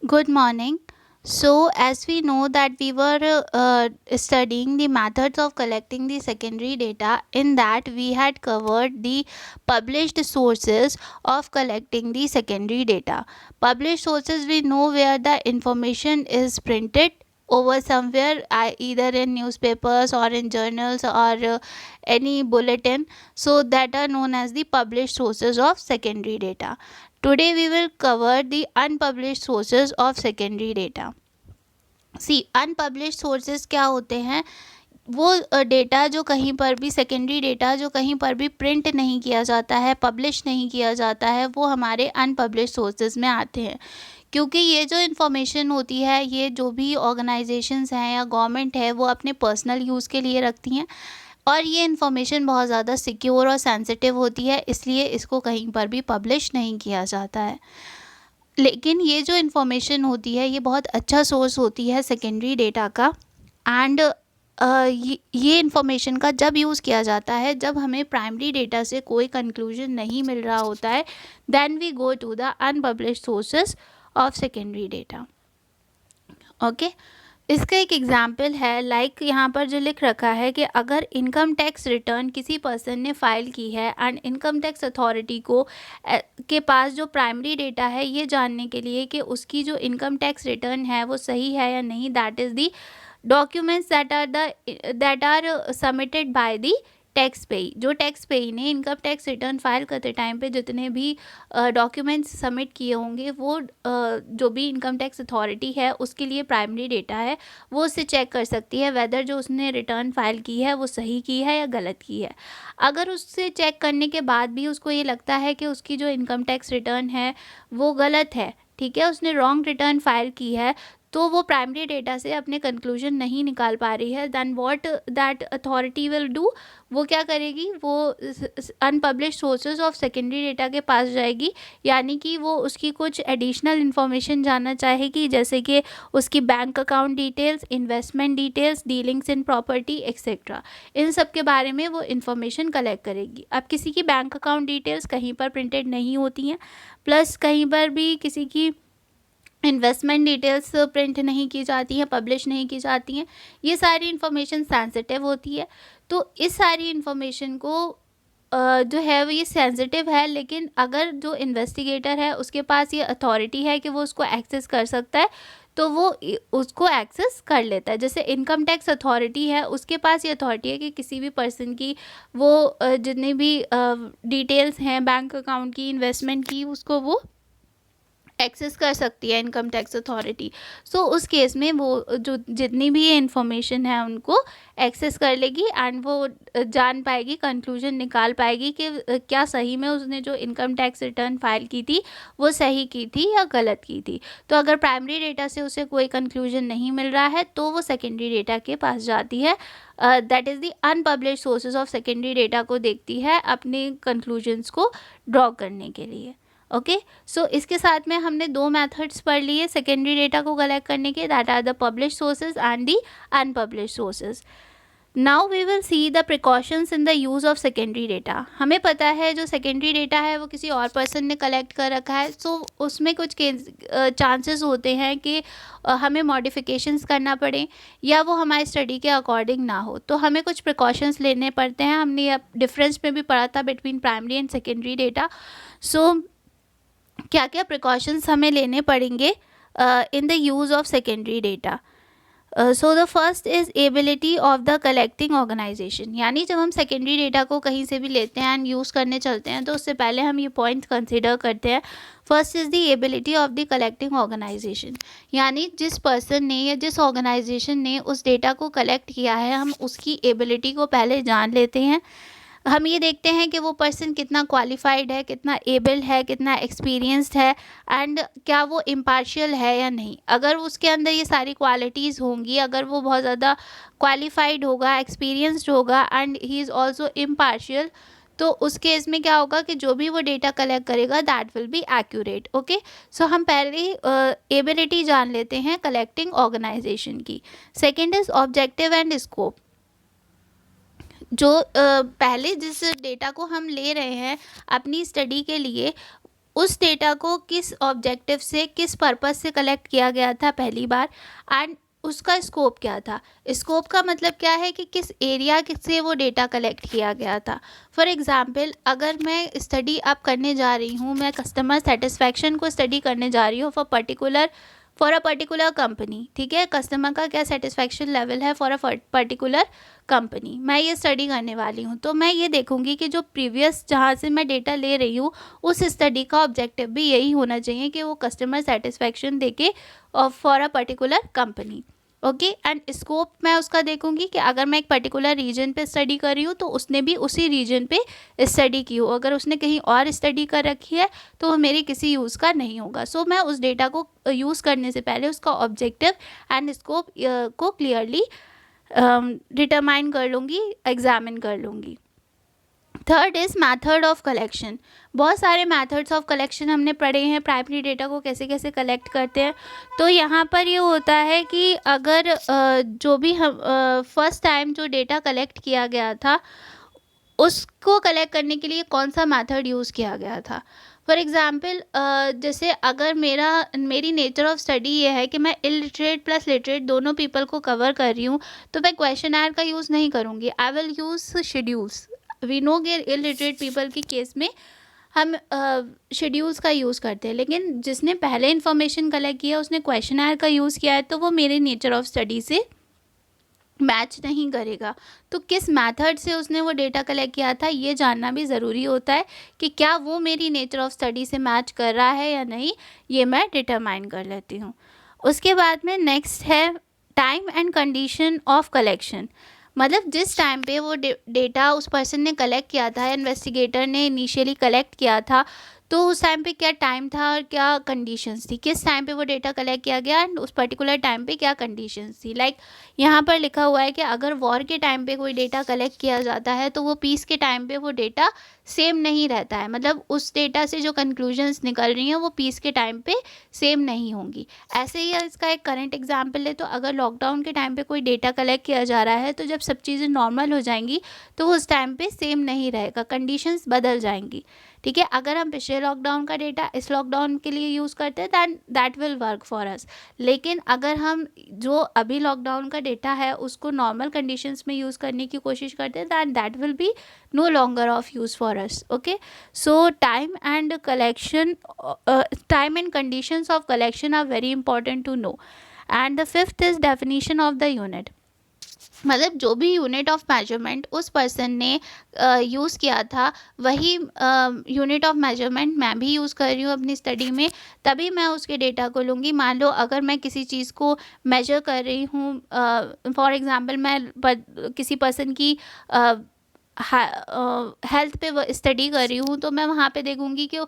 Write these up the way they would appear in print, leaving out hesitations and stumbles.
Good morning. So, as we know that we were studying the methods of collecting the secondary data, in that we had covered the published sources of collecting the secondary data. Published sources, we know where the information is printed over somewhere, either in newspapers or in journals or any bulletin, so that are known as the published sources of secondary data. Today we will cover the unpublished sources of secondary data. C unpublished sources क्या होते हैं? वो data जो कहीं पर भी secondary data जो कहीं पर भी प्रिंट नहीं किया जाता है, पब्लिश नहीं किया जाता है, वो हमारे अनपब्लिश्ड सोर्सेज में आते हैं। क्योंकि ये जो इन्फॉर्मेशन होती है, ये जो भी ऑर्गेनाइजेशंस हैं या गवर्नमेंट है, वो अपने पर्सनल यूज़ के लिए रखती हैं और ये इन्फॉर्मेशन बहुत ज़्यादा सिक्योर और सेंसिटिव होती है, इसलिए इसको कहीं पर भी पब्लिश नहीं किया जाता है। लेकिन ये जो इन्फॉर्मेशन होती है, ये बहुत अच्छा सोर्स होती है सेकेंडरी डेटा का। एंड ये इन्फॉर्मेशन का जब यूज़ किया जाता है, जब हमें प्राइमरी डेटा से कोई कंक्लूजन नहीं मिल रहा होता है, then we go to the unpublished sources of secondary data. Okay, इसका एक एग्जाम्पल है, लाइक यहाँ पर जो लिख रखा है कि अगर इनकम टैक्स रिटर्न किसी पर्सन ने फाइल की है एंड इनकम टैक्स अथॉरिटी को के पास जो प्राइमरी डेटा है ये जानने के लिए कि उसकी जो इनकम टैक्स रिटर्न है वो सही है या नहीं, that is the documents that are submitted by the tax payee. जो टैक्स पेई ने इनकम टैक्स रिटर्न फाइल करते टाइम पे जितने भी डॉक्यूमेंट्स सबमिट किए होंगे, वो जो भी इनकम टैक्स अथॉरिटी है उसके लिए प्राइमरी डेटा है, वो उससे चेक कर सकती है वेदर जो उसने रिटर्न फाइल की है वो सही की है या गलत की है। अगर उससे चेक करने के बाद भी उसको ये लगता है कि उसकी जो इनकम टैक्स रिटर्न है वो गलत है, ठीक है, उसने रॉन्ग रिटर्न फाइल की है, तो वो प्राइमरी डेटा से अपने कंक्लूजन नहीं निकाल पा रही है, then what that authority will do, वो क्या करेगी, वो unpublished sources of secondary data के पास जाएगी, यानी कि वो उसकी कुछ एडिशनल इन्फॉर्मेशन जानना चाहेगी, जैसे कि उसकी bank account details, investment details, dealings in property etcetera, इन सब के बारे में वो इन्फॉर्मेशन कलेक्ट करेगी। अब किसी की बैंक अकाउंट डिटेल्स कहीं पर प्रिंटेड नहीं होती हैं, प्लस कहीं पर भी किसी की इन्वेस्टमेंट डिटेल्स प्रिंट नहीं की जाती हैं, पब्लिश नहीं की जाती हैं, ये सारी इन्फॉर्मेशन सेंसिटिव होती है। तो इस सारी इन्फॉर्मेशन को जो है वो ये सेंसिटिव है, लेकिन अगर जो इन्वेस्टिगेटर है उसके पास ये अथॉरिटी है कि वो उसको एक्सेस कर सकता है, तो वो उसको एक्सेस कर लेता है। जैसे इनकम टैक्स अथॉरिटी है, उसके पास ये अथॉरिटी है कि किसी भी पर्सन की वो जितनी भी डिटेल्स हैं बैंक अकाउंट की, इन्वेस्टमेंट की, उसको वो एक्सेस कर सकती है इनकम टैक्स अथॉरिटी। सो उस केस में वो जो जितनी भी ये इन्फॉर्मेशन है उनको एक्सेस कर लेगी एंड वो जान पाएगी, कंक्लूजन निकाल पाएगी कि क्या सही में उसने जो इनकम टैक्स रिटर्न फाइल की थी वो सही की थी या गलत की थी। तो अगर प्राइमरी डेटा से उसे कोई कंक्लूजन नहीं मिल रहा है तो वो सेकेंडरी डेटा के पास जाती है, that is the unpublished sources of secondary data को देखती है अपने कंक्लूजन्स को ड्रॉ करने के लिए। ओके, सो इसके साथ में हमने दो मेथड्स पढ़ लिए सेकेंडरी डेटा को कलेक्ट करने के, that are the publish sources and the unpublish sources. Now we will see the precautions in the use of secondary data. हमें पता है जो सेकेंडरी डेटा है वो किसी और पर्सन ने कलेक्ट कर रखा है, सो उसमें कुछ चांसेस होते हैं कि हमें मॉडिफिकेशंस करना पड़े या वो हमारी स्टडी के अकॉर्डिंग ना हो, तो हमें कुछ प्रिकॉशंस लेने पड़ते हैं। हमने अब डिफरेंस में भी पढ़ा था between primary and secondary data. So क्या क्या प्रिकॉशंस हमें लेने पड़ेंगे in the use of secondary data. So the first is ability of the collecting organisation, यानी जब हम सेकेंडरी डेटा को कहीं से भी लेते हैं एंड यूज़ करने चलते हैं तो उससे पहले हम ये पॉइंट कंसिडर करते हैं। First is the ability of the collecting organisation, यानी जिस पर्सन ने या जिस ऑर्गेनाइजेशन ने उस डेटा को कलेक्ट किया है, हम उसकी एबिलिटी को पहले जान लेते हैं। हम ये देखते हैं कि वो पर्सन कितना क्वालिफाइड है, कितना एबल है, कितना एक्सपीरियंस्ड है एंड क्या वो इम्पार्शियल है या नहीं। अगर उसके अंदर ये सारी क्वालिटीज़ होंगी, अगर वो बहुत ज़्यादा क्वालिफाइड होगा, एक्सपीरियंस्ड होगा and he is also impartial, तो उस केस में क्या होगा कि जो भी वो डेटा कलेक्ट करेगा that will be accurate. Okay, so हम पहले एबिलिटी जान लेते हैं कलेक्टिंग ऑर्गेनाइजेशन की। Second is objective and scope. जो पहले जिस डेटा को हम ले रहे हैं अपनी स्टडी के लिए, उस डेटा को किस ऑब्जेक्टिव से, किस पर्पस से कलेक्ट किया गया था पहली बार, एंड उसका स्कोप क्या था। स्कोप का मतलब क्या है कि किस एरिया से वो डेटा कलेक्ट किया गया था। फॉर एग्ज़ाम्पल, अगर मैं स्टडी अब करने जा रही हूँ, मैं कस्टमर सेटिस्फैक्शन को स्टडी करने जा रही हूँ फॉर अ पर्टिकुलर कंपनी, ठीक है, कस्टमर का क्या सेटिस्फैक्शन लेवल है फॉर अ पर्टिकुलर कंपनी, मैं ये स्टडी करने वाली हूँ, तो मैं ये देखूँगी कि जो प्रीवियस जहाँ से मैं डेटा ले रही हूँ उस स्टडी का ऑब्जेक्टिव भी यही होना चाहिए कि वो कस्टमर सेटिस्फैक्शन देके for a particular company. Okay, and scope मैं उसका देखूंगी कि अगर मैं एक पर्टिकुलर रीजन पे स्टडी कर रही हूँ तो उसने भी उसी रीजन पे स्टडी की हो, अगर उसने कहीं और स्टडी कर रखी है तो वो मेरे किसी यूज़ का नहीं होगा। सो मैं उस डेटा को यूज़ करने से पहले उसका ऑब्जेक्टिव एंड स्कोप को क्लियरली डिटरमाइन कर लूँगी, एग्जामिन कर लूँगी। Third is method of collection. बहुत सारे मैथड्स ऑफ कलेक्शन हमने पढ़े हैं, प्राइमरी डेटा को कैसे कैसे कलेक्ट करते हैं। तो यहाँ पर ये होता है कि अगर जो भी हम फर्स्ट टाइम जो डेटा कलेक्ट किया गया था उसको कलेक्ट करने के लिए कौन सा मेथड यूज़ किया गया था। फॉर एग्ज़ाम्पल, जैसे अगर मेरी नेचर ऑफ स्टडी ये है कि मैं इलिटरेट प्लस लिटरेट दोनों पीपल को कवर कर रही हूँ, तो मैं क्वेश्चनर का यूज़ नहीं करूँगी, I will use schedules. We know कि इलिटरेट पीपल के केस में हम शेड्यूल्स का यूज़ करते हैं, लेकिन जिसने पहले इन्फॉर्मेशन कलेक्ट किया उसने क्वेश्चनर का यूज़ किया है, तो वो मेरे नेचर ऑफ स्टडी से मैच नहीं करेगा। तो किस मेथड से उसने वो डेटा कलेक्ट किया था ये जानना भी ज़रूरी होता है कि क्या वो मेरी नेचर ऑफ स्टडी से मैच कर रहा है या नहीं, ये मैं डिटरमाइन कर लेती हूँ। उसके बाद में नेक्स्ट है time and condition of collection. मतलब जिस टाइम पे वो डेटा उस पर्सन ने कलेक्ट किया था, इन्वेस्टिगेटर ने इनिशियली कलेक्ट किया था, तो उस टाइम पे क्या टाइम था और क्या कंडीशंस थी, किस टाइम पे वो डेटा कलेक्ट किया गया एंड उस पर्टिकुलर टाइम पे क्या कंडीशंस थी। लाइक यहाँ पर लिखा हुआ है कि अगर वॉर के टाइम पे कोई डेटा कलेक्ट किया जाता है तो वो पीस के टाइम पे वो डेटा सेम नहीं रहता है, मतलब उस डेटा से जो कंक्लूजन्स निकल रही हैं वो पीस के टाइम पे सेम नहीं होंगी। ऐसे ही इसका एक करंट एग्जाम्पल है, तो अगर लॉकडाउन के टाइम पे कोई डेटा कलेक्ट किया जा रहा है तो जब सब चीज़ें नॉर्मल हो जाएंगी तो उस टाइम पे सेम नहीं रहेगा, कंडीशंस बदल जाएंगी। ठीक है, अगर हम पिछले लॉकडाउन का डेटा इस लॉकडाउन के लिए यूज़ करते हैं then that will work for us, लेकिन अगर हम जो अभी लॉकडाउन का डेटा है उसको नॉर्मल कंडीशंस में यूज़ करने की कोशिश करते हैं then that will be no longer of use for us. Okay, so time and conditions of collection are very important to know. And the fifth is definition of the unit. मतलब जो भी unit of measurement उस person ने use किया था वही unit of measurement मैं भी यूज़ कर रही हूँ अपनी स्टडी में, तभी मैं उसके डेटा को लूँगी। मान लो अगर मैं किसी चीज़ को मेजर कर रही हूँ, फॉर एग्ज़ाम्पल मैं किसी पर्सन की हेल्थ पे स्टडी कर रही हूँ, तो मैं वहाँ पे देखूँगी कि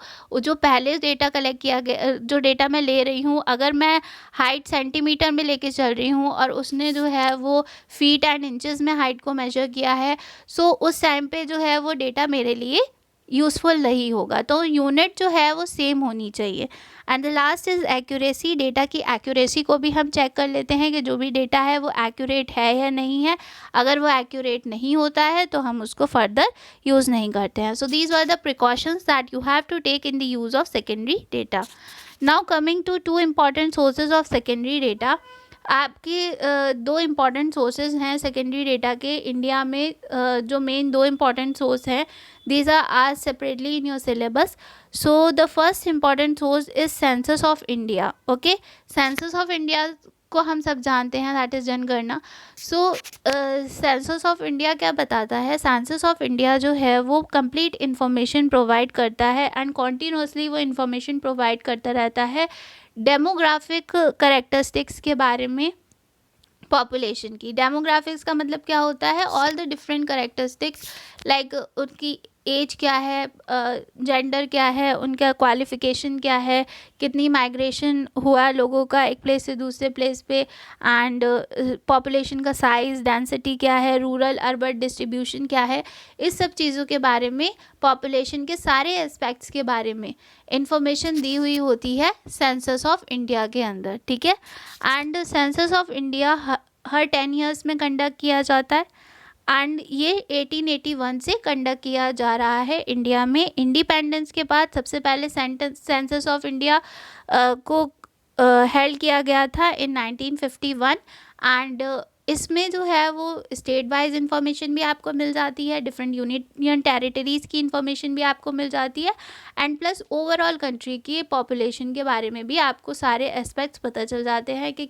जो पहले डेटा कलेक्ट किया गया, जो डेटा मैं ले रही हूँ, अगर मैं हाइट सेंटीमीटर में लेके चल रही हूँ और उसने जो है वो फीट एंड इंचेस में हाइट को मेजर किया है, सो उस टाइम पे जो है वो डेटा मेरे लिए यूज़फुल नहीं होगा। तो यूनिट जो है वो सेम होनी चाहिए। And the last is accuracy. Data की एक्यूरेसी को भी हम चेक कर लेते हैं कि जो भी डेटा है वो एक्यूरेट है या नहीं है। अगर वो एक्यूरेट नहीं होता है तो हम उसको फर्दर यूज़ नहीं करते हैं। So these are the precautions that you have to take in the use of secondary data. Now coming to two important sources of secondary data. आपके दो इम्पॉर्टेंट सोर्सेज हैं सेकेंडरी डेटा के India में, जो main दो important source हैं, these are asked separately in your syllabus. So the first important source is census of India. Okay, census of India को हम सब जानते हैं, दैट इज़ जनगणना। सो सेंसस ऑफ इंडिया क्या बताता है? सेंसस ऑफ इंडिया जो है वो कंप्लीट इन्फॉर्मेशन प्रोवाइड करता है एंड कॉन्टीन्यूसली वो इन्फॉर्मेशन प्रोवाइड करता रहता है डेमोग्राफिक करेक्टरिस्टिक्स के बारे में, पॉपुलेशन की। डेमोग्राफिक्स का मतलब क्या होता है? All the different characteristics, like उनकी एज क्या है, जेंडर क्या है, उनका क्वालिफिकेशन क्या है, कितनी माइग्रेशन हुआ लोगों का एक प्लेस से दूसरे प्लेस पे, एंड पॉपुलेशन का साइज़, डेंसिटी क्या है, रूरल अर्बन डिस्ट्रीब्यूशन क्या है, इस सब चीज़ों के बारे में, पॉपुलेशन के सारे एस्पेक्ट्स के बारे में इंफॉर्मेशन दी हुई होती है सेंसस ऑफ इंडिया के अंदर। ठीक है, and census of India her 10 years में कंडक्ट किया जाता है। एंड ये 1881 से कंडक्ट किया जा रहा है इंडिया में। इंडिपेंडेंस के बाद सबसे पहले सेंसस ऑफ इंडिया को हेल्ड किया गया था इन 1951। एंड इसमें जो है वो स्टेट वाइज इंफॉर्मेशन भी आपको मिल जाती है, डिफरेंट यूनियन टेरिटरीज़ की इंफॉर्मेशन भी आपको मिल जाती है, एंड प्लस ओवरऑल कंट्री की पॉपुलेशन के बारे में भी आपको सारे एस्पेक्ट्स पता चल जाते हैं कि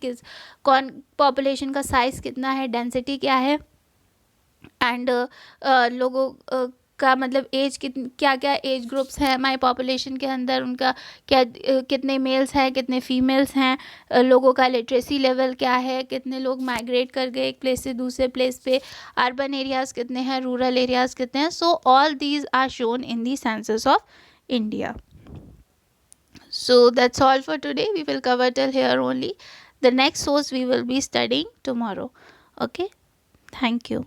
कौन पॉपुलेशन का साइज़ कितना है, डेंसिटी क्या है, एंड लोगों का मतलब एज क्या क्या एज ग्रुप्स हैं हमारी पॉपुलेशन के अंदर, उनका क्या कितने मेल्स हैं कितने फीमेल्स हैं, लोगों का लिटरेसी लेवल क्या है, कितने लोग माइग्रेट कर गए एक प्लेस से दूसरे प्लेस पे, अर्बन एरियाज़ कितने हैं, रूरल एरियाज़ कितने हैं। So all these are shown in the census of India. So that's all for today. We will cover till here only. The next source we will be studying tomorrow. Okay. Thank you.